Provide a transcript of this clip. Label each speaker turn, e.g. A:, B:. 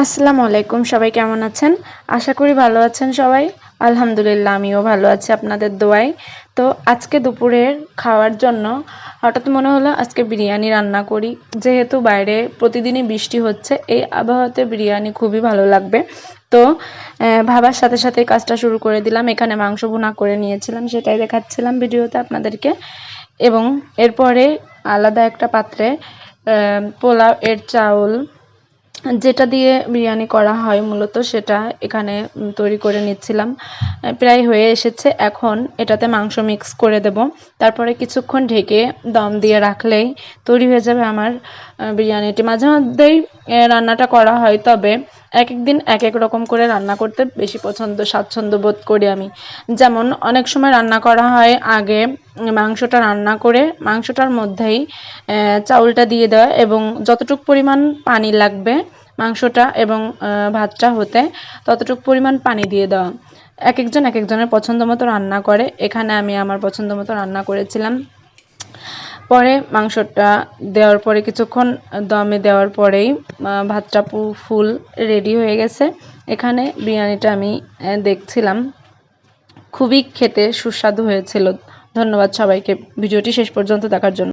A: আসসালামু আলাইকুম, সবাই কেমন আছেন? আশা করি ভালো আছেন সবাই। আলহামদুলিল্লাহ, আমিও ভালো আছি আপনাদের দোয়ায়। তো আজকে দুপুরের খাওয়ার জন্য হঠাৎ মনে হলো আজকে বিরিয়ানি রান্না করি। যেহেতু বাইরে প্রতিদিনই বৃষ্টি হচ্ছে, এই আবহাওয়াতে বিরিয়ানি খুবই ভালো লাগবে। তো ভাবার সাথে সাথে কাজটা শুরু করে দিলাম। এখানে মাংস ভুনা করে নিয়েছিলাম, সেটাই দেখাচ্ছিলাম ভিডিওতে আপনাদেরকে। এবং এরপরে আলাদা একটা পাত্রে পোলাও এর চাউল, যেটা দিয়ে বিরিয়ানি করা হয় মূলত, সেটা এখানে তৈরি করে নিচ্ছিলাম। প্রায় হয়ে এসেছে। এখন এটাতে মাংস মিক্স করে দেব। তারপরে কিছুক্ষণ ঢেকে দম দিয়ে রাখলেই তৈরি হয়ে যাবে আমার বিরিয়ানিটি। মাঝে মধ্যেই রান্নাটা করা হয়, তবে এক এক দিন এক এক রকম করে রান্না করতে বেশি স্বাচ্ছন্দ্য বোধ করি আমি। যেমন অনেক সময় রান্না করা হয় আগে মাংসটা রান্না করে মাংসটার মধ্যেই চাউলটা দিয়ে দেওয়া এবং যতটুকু পরিমাণ পানি লাগবে মাংসটা এবং ভাতটা হতে ততটুকু পরিমাণ পানি দিয়ে দেওয়া। এক একজন এক একজনের পছন্দ মতো রান্না করে। এখানে আমি আমার পছন্দ মতো রান্না করেছিলাম। পরে মাংসটা দেওয়ার পরে কিছুক্ষণ দমে দেওয়ার পরেই ভাতটা ফুল রেডি হয়ে গেছে। এখানে বিরিয়ানিটা আমি দেখছিলাম, খুবই খেতে সুস্বাদু হয়েছিল। ধন্যবাদ সবাইকে ভিডিওটি শেষ পর্যন্ত দেখার জন্য।